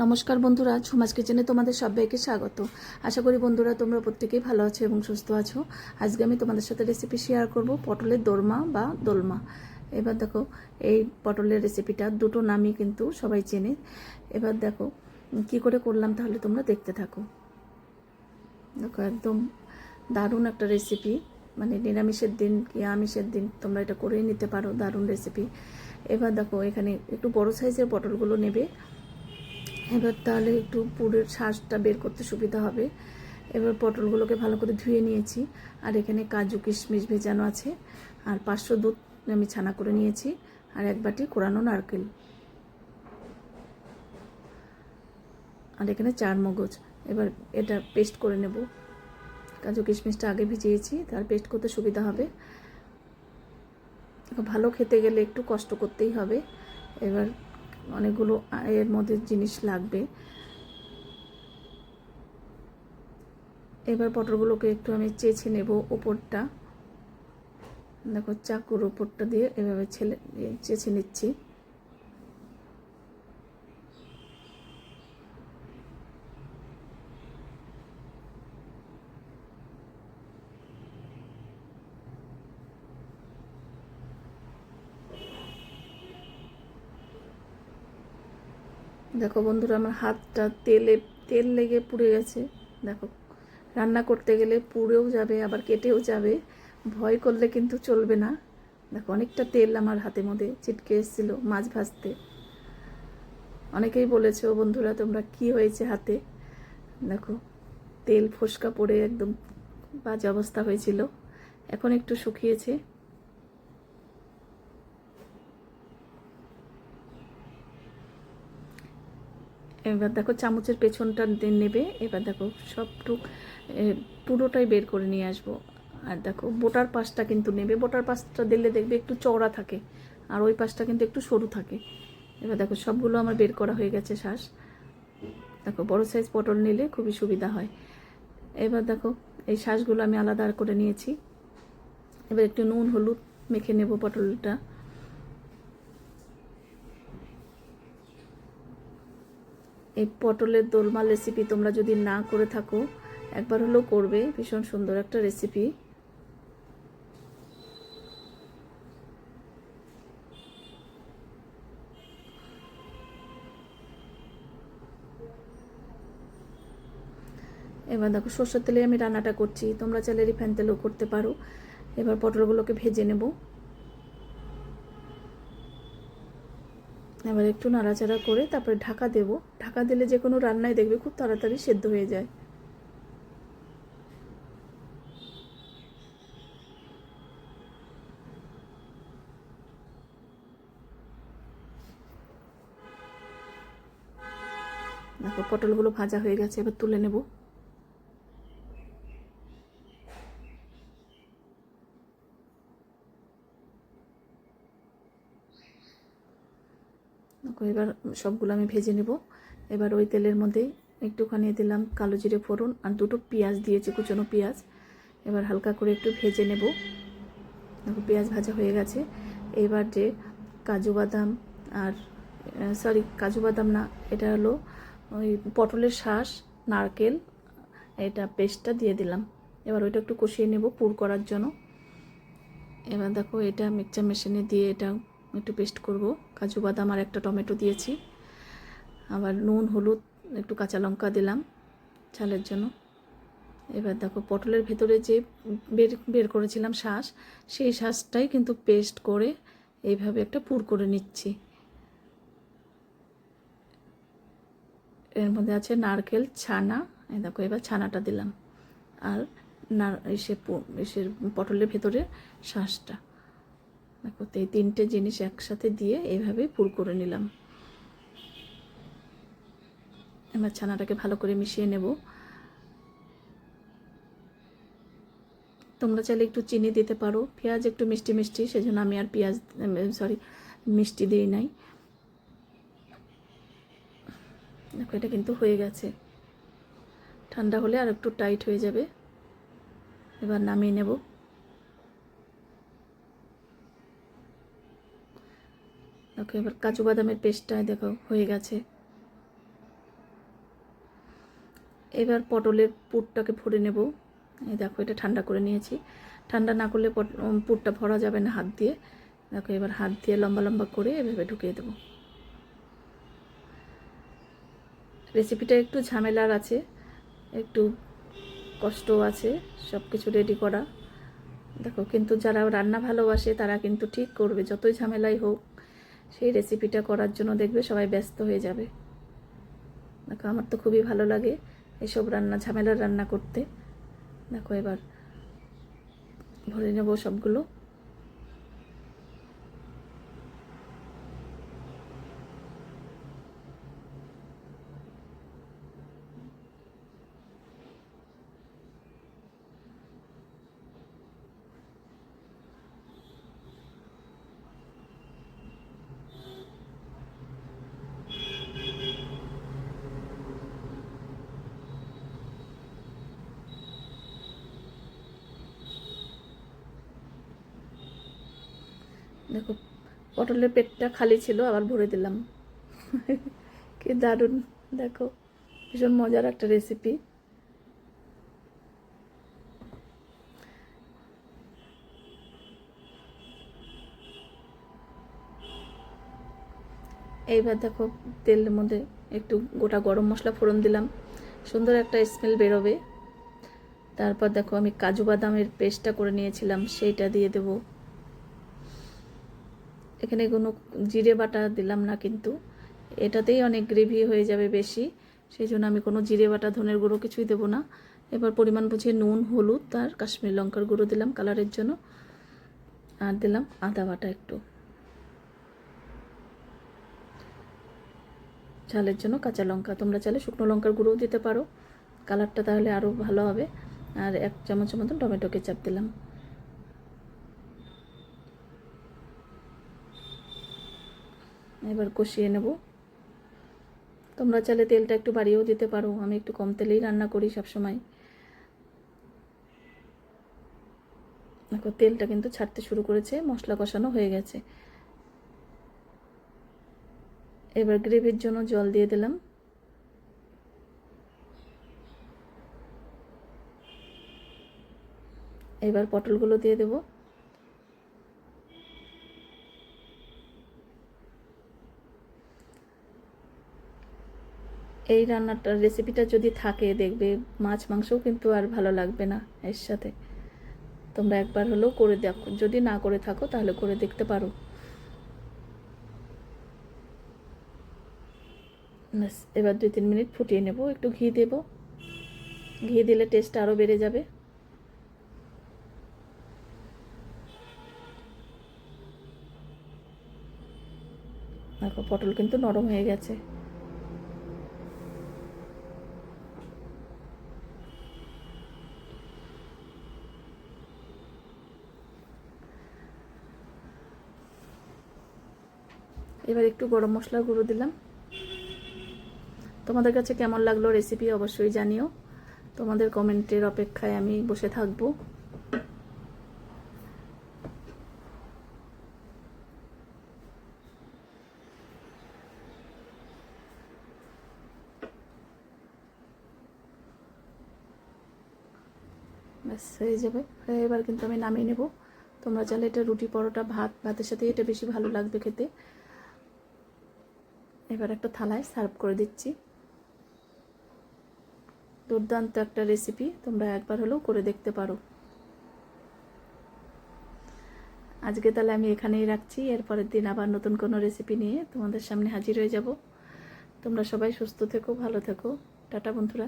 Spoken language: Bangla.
নমস্কার বন্ধুরা, ঝুমাস কিচেনে তোমাদের সবাইকে স্বাগত। আশা করি বন্ধুরা তোমরা প্রত্যেকেই ভালো আছো এবং সুস্থ আছো। আজকে আমি তোমাদের সাথে রেসিপি শেয়ার করব পটলের দোরমা বা দোলমা। এবার দেখো, এই পটলের রেসিপিটা দুটো নামই কিন্তু সবাই চেনে। এবার দেখো কি করে করলাম, তাহলে তোমরা দেখতে থাকো। দেখো একদম দারুণ একটা রেসিপি, মানে নিরামিষের দিন কি আমিষের দিন তোমরা এটা করেই নিতে পারো, দারুণ রেসিপি। এবার দেখো এখানে একটু বড় সাইজের পটলগুলো নেবে। এবার তাহলে একটু পুরের শাঁসটা বের করতে সুবিধা হবে। এবার পটলগুলোকে ভালো করে ধুয়ে নিয়েছি, আর এখানে কাজু কিশমিশ ভেজানো আছে, আর 500 দুধ আমি ছানা করে নিয়েছি, আর 1 বাটি কোরানো নারকেল, আর এখানে 4 মগজ। এবার এটা পেস্ট করে নেব। কাজু কিশমিশটা আগে ভিজিয়েছি, তার পেস্ট করতে সুবিধা হবে। ভালো খেতে গেলে একটু কষ্ট করতেই হবে। এবার অনেকগুলো এর মধ্যে জিনিস লাগবে। এবার পটলগুলোকে একটু আমি চেঁচে নেব উপরটা। দেখো চাকুর উপরটা দিয়ে এভাবে চেঁচে নিচ্ছি। দেখো বন্ধুরা, আমার হাতটা তেল লেগে পুড়ে গেছে। দেখো, রান্না করতে গেলে পুড়েও যাবে আবার কেটেও যাবে, ভয় করলে কিন্তু চলবে না। দেখো অনেকটা তেল আমার হাতের মধ্যে ছিটকে এসেছিলো মাছ ভাজতে। অনেকেই বলেছো বন্ধুরা তোমরা কি হয়েছে হাতে। দেখো তেল ফোসকা পড়ে একদম বাজে অবস্থা হয়েছিল, এখন একটু শুকিয়েছে। এবার দেখো চামচের পেছনটা নেবে। এবার দেখো সবটুক পুরোটাই বের করে নিয়ে আসবো। আর দেখো বোটার পাশটা কিন্তু নেবে, বোটার পাশটা দিলে দেখবে একটু চওড়া থাকে, আর ওই পাশটা কিন্তু একটু সরু থাকে। এবার দেখো সবগুলো আমার বের করা হয়ে গেছে শ্বাস। দেখো বড় সাইজ পটল নিলে খুবই সুবিধা হয়। এবার দেখো এই শ্বাসগুলো আমি আলাদা করে নিয়েছি। এবার একটু নুন হলুদ মেখে নেব পটলটা। এই পটলের দোলমা রেসিপি তোমরা যদি না করে থাকো, একবার হলেও করবে, ভীষণ সুন্দর একটা রেসিপি। এবার দেখো সরষের তেলে আমি রান্নাটা করছি, তোমরা চাইলে রিফাইন তেলেও করতে পারো। এবার পটলগুলোকে ভেজে নেব। এবার একটু নাড়াচাড়া করে তারপরে ঢাকা দেব। ঢাকা দিলে যে কোনো রান্নায় দেখবে খুব তাড়াতাড়ি সেদ্ধ হয়ে যায়। দেখো পটলগুলো ভাজা হয়ে গেছে, এবার তুলে নেব। এবার সবগুলো আমি ভেজে নেব। এবার ওই তেলের মধ্যে একটুখানি দিলাম কালো জিরে ফোড়ন, আর 2টো পেঁয়াজ দিয়েছি, কুচনো পেঁয়াজ। এবার হালকা করে একটু ভেজে নেব। দেখো পেঁয়াজ ভাজা হয়ে গেছে। এবার যে কাজু বাদাম আর কাজু বাদাম না, এটা হলো ওই পটলের শাঁস, নারকেল, এটা পেস্টটা দিয়ে দিলাম। এবার ওইটা একটু কষিয়ে নেব পুর করার জন্য। এবার দেখো এটা মিক্সচার মেশিনে দিয়ে এটা একটু পেস্ট করব। কাজু বাদাম আর একটা টমেটো দিয়েছি, আবার নুন হলুদ একটু কাঁচা লঙ্কা দিলাম ঝালের জন্য। এবার দেখো পটলের ভেতরে যে বের করেছিলাম শাঁস, সেই শাঁসটাই কিন্তু পেস্ট করে এইভাবে একটা পুর করে নিচ্ছি। এর মধ্যে আছে নারকেল ছানা। এই দেখো এবার ছানাটা দিলাম, আর এসে পটলের ভেতরে শাঁসটা। দেখো এই 3টে জিনিস একসাথে দিয়ে এইভাবে পুর করে নিলাম। এবার ছানাটাকে ভালো করে মিশিয়ে নেব। তোমরা চাইলে একটু চিনি দিতে পারো, পেঁয়াজ একটু মিষ্টি মিষ্টি, সেজন্য আমি আর মিষ্টি দিই নাই। দেখো এটা কিন্তু হয়ে গেছে, ঠান্ডা হলে আর একটু টাইট হয়ে যাবে। এবার নামিয়ে নেব। দেখো এবার কাজু বাদামের পেস্টটা দেখো হয়ে গেছে। এবার পটলের পুরটাকে ভরে নেব। এই দেখো, এটা ঠান্ডা করে নিয়েছি। ঠান্ডা না করলে পুরটা ভরা যাবে না হাত দিয়ে। দেখো, এবার হাত দিয়ে লম্বা লম্বা করে এভাবে ঢুকিয়ে দেবো। রেসিপিটা একটু ঝামেলার আছে, একটু কষ্ট আছে সব কিছু রেডি করা। দেখো, কিন্তু যারা রান্না ভালোবাসে তারা কিন্তু ঠিক করবে, যতই ঝামেলাই হোক সেই রেসিপিটা করার জন্য দেখবে সবাই ব্যস্ত হয়ে যাবে। দেখো, আমার তো খুবই ভালো লাগে এসব রান্না, ঝামেলার রান্না করতে। দেখো, এবার ভরে নেব সবগুলো। দেখো, পটলের পেটটা খালি ছিল, আবার ভরে দিলাম। কি দারুণ! দেখো, ভীষণ মজার একটা রেসিপি। এইবার দেখো, তেলের মধ্যে একটু গোটা গরম মশলা ফোড়ন দিলাম, সুন্দর একটা স্মেল বেরোবে। তারপর দেখো, আমি কাজু বাদামের পেস্টটা করে নিয়েছিলাম, সেইটা দিয়ে দেব। এখানে কোনো জিরে বাটা দিলাম না, কিন্তু এটাতেই অনেক গ্রেভি হয়ে যাবে বেশি, সেই জন্য আমি কোনো জিরে বাটা, ধনের গুঁড়ো কিছুই দেবো না। এবার পরিমাণ বুঝে নুন, হলুদ আর কাশ্মীরি লঙ্কার গুঁড়ো দিলাম কালারের জন্য, আর দিলাম আদা বাটা একটু, ঝালের জন্য কাঁচা লঙ্কা। তোমরা চাইলে শুকনো লঙ্কার গুঁড়োও দিতে পারো, কালারটা তাহলে আরও ভালো হবে। আর 1 চামচের মতন টমেটো কেচাপ দিলাম। এবার কষিয়ে নেব। তোমরা চাইলে তেলটা একটু বাড়িয়েও দিতে পারো, আমি একটু কম তেলেই রান্না করি সবসময়। দেখো, তেলটা কিন্তু ছাড়তে শুরু করেছে, মশলা কষানো হয়ে গেছে। এবার গ্রেভির জন্য জল দিয়ে দিলাম। এবার পটলগুলো দিয়ে দেব। এই রান্নাটার রেসিপিটা যদি থাকে, দেখবে মাছ মাংসও কিন্তু আর ভালো লাগবে না এর সাথে। তোমরা একবার হলেও করে দেখো, যদি না করে থাকো তাহলে করে দেখতে পারো। ব্যাস, এবার 2-3 মিনিট ফুটিয়ে নেব। একটু ঘি দেব, ঘি দিলে টেস্ট আরও বেড়ে যাবে। দেখো, পটল কিন্তু নরম হয়ে গেছে। এবার একটু গরম মশলার গুঁড়ো দিলাম। তোমাদের কাছে কেমন লাগলো রেসিপি অবশ্যই জানিও। তোমাদের কমেন্টের অপেক্ষায় আমি বসে থাকবো। ব্যাস, হয়ে যাবে। এবার কিন্তু আমি নামিয়ে নেব। তোমরা চাইলে এটা রুটি, পরোটা, ভাতের সাথে এটা বেশি ভালো লাগবে খেতে। এবার একটা থালায় সার্ভ করে দিচ্ছি। দুর্দান্ত একটা রেসিপি, তোমরা একবার হলেও করে দেখতে পারো। আজকে তাহলে আমি এখানেই রাখছি। এরপরের দিন আবার নতুন কোনো রেসিপি নিয়ে তোমাদের সামনে হাজির হয়ে যাব। তোমরা সবাই সুস্থ থেকো, ভালো থেকো। টাটা বন্ধুরা।